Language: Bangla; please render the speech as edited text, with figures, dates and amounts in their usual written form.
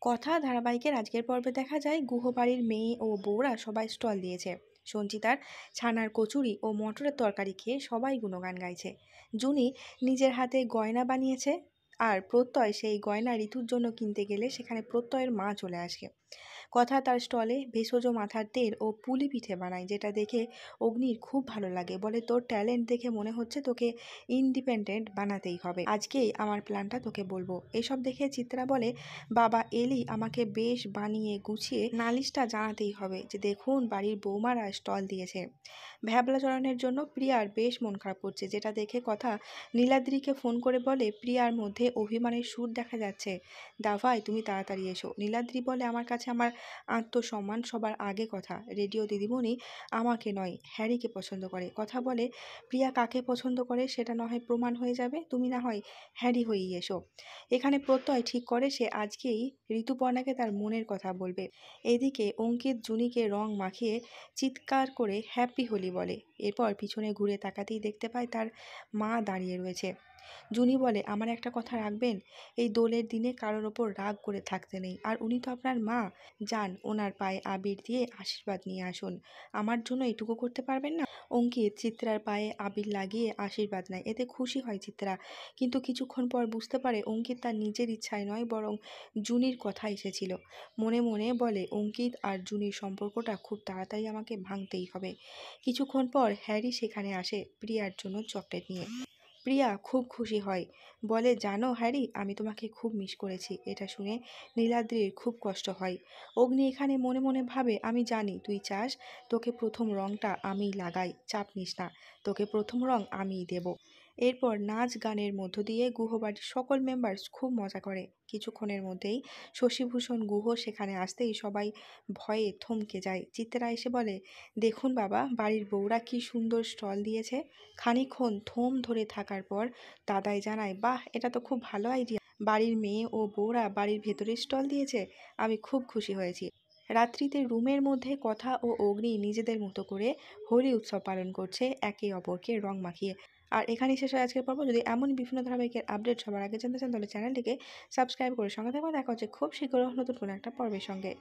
কথা ধারাবাহিকের আজকের পর্বে দেখা যায় গুহবাড়ির মেয়ে ও বউরা সবাই স্টল দিয়েছে। সঞ্চিতার ছানার কচুরি ও মটরের তরকারি খেয়ে সবাই গুণগান গাইছে। জুনি নিজের হাতে গয়না বানিয়েছে, আর প্রত্যয় সেই গয়না ঋতুর জন্য কিনতে গেলে সেখানে প্রত্যয়ের মা চলে আসে। কথা তার স্টলে ভেষজ মাথার তেল ও পুলি পিঠে বানায়, যেটা দেখে অগ্নির খুব ভালো লাগে। বলে, তোর ট্যালেন্ট দেখে মনে হচ্ছে তোকে ইন্ডিপেন্ডেন্ট বানাতেই হবে, আজকেই আমার প্ল্যানটা তোকে বলবো। এসব দেখে চিত্রা বলে, বাবা এলি আমাকে বেশ বানিয়ে গুছিয়ে নালিশটা জানাতেই হবে যে দেখুন বাড়ির বৌমারা স্টল দিয়েছে। ভ্যাবলা চড়ানোর জন্য প্রিয়ার বেশ মন খারাপ করছে, যেটা দেখে কথা নীলাদ্রিকে ফোন করে বলে, প্রিয়ার মধ্যে অভিমানের সুর দেখা যাচ্ছে, দাভাই তুমি তাড়াতাড়ি এসো। নীলাদ্রি বলে, আমার কাছে আমার আত্মসম্মান সবার আগে। কথা, রেডিও দিদিমণি আমাকে নয় হ্যারিকে পছন্দ করে। কথা বলে, প্রিয়া কাকে পছন্দ করে সেটা না হয় প্রমাণ হয়ে যাবে, তুমি না হয় হ্যারি হয়েই এসো। এখানে প্রত্যয় ঠিক করে সে আজকেই ঋতুপর্ণাকে তার মনের কথা বলবে। এদিকে অঙ্কিত জুনিকে রং মাখিয়ে চিৎকার করে হ্যাপি হোলি বলে। এরপর পিছনে ঘুরে তাকাতেই দেখতে পায় তার মা দাঁড়িয়ে রয়েছে। জুনি বলে, আমার একটা কথা রাখবেন, এই দোলের দিনে কারোর ওপর রাগ করে থাকতে নেই, আর উনি তো আপনার মা, যান ওনার পায়ে আবির দিয়ে আশীর্বাদ নিয়ে আসুন। আমার জন্য এটুকু করতে পারবেন না? অঙ্কিত চিত্রার পায়ে আবির লাগিয়ে আশীর্বাদ নেয়, এতে খুশি হয় চিত্রা। কিন্তু কিছুক্ষণ পর বুঝতে পারে অঙ্কিত তার নিজের ইচ্ছায় নয়, বরং জুনির কথা এসেছিল। মনে মনে বলে, অঙ্কিত আর জুনির সম্পর্কটা খুব তাড়াতাড়ি আমাকে ভাঙতেই হবে। কিছুক্ষণ পর হ্যারি সেখানে আসে প্রিয়ার জন্য চকলেট নিয়ে। প্রিয়া খুব খুশি হয়, বলে, জানো হ্যারি, আমি তোমাকে খুব মিস করেছি। এটা শুনে নীলাদ্রির খুব কষ্ট হয়। অগ্নি এখানে মনে মনে ভাবে, আমি জানি তুই চাস তোকে প্রথম রংটা আমিই লাগাই, চাপ নিস না, তোকে প্রথম রং আমিই দেব। এরপর নাচ গানের মধ্য দিয়ে গুহবাড়ির সকল মেম্বার্স খুব মজা করে। কিছুক্ষণের মধ্যেই শশীভূষণ গুহ সেখানে আসতেই সবাই ভয়ে থমকে যায়। চিত্রা এসে বলে, দেখুন বাবা, বাড়ির বউরা কি সুন্দর স্টল দিয়েছে। খানিকক্ষণ থম ধরে থাকার পর দাদাই জানায়, বাহ, এটা তো খুব ভালো আইডিয়া, বাড়ির মেয়ে ও বউরা বাড়ির ভেতরে স্টল দিয়েছে, আমি খুব খুশি হয়েছি। রাত্রিতে রুমের মধ্যে কথা ও অগ্নি নিজেদের মতো করে হোলি উৎসব পালন করছে, একে অপরকে রং মাখিয়ে। আর এখানেই শেষ হয় আজকের পর্ব। যদি এমন বিভিন্ন ধারাবাহিকের আপডেট সবার আগে জানতে চান তাহলে চ্যানেলটিকে সাবস্ক্রাইব করে সঙ্গে থাকবেন। দেখা হচ্ছে খুব শীঘ্র নতুন কোনো একটা পর্বের সঙ্গে।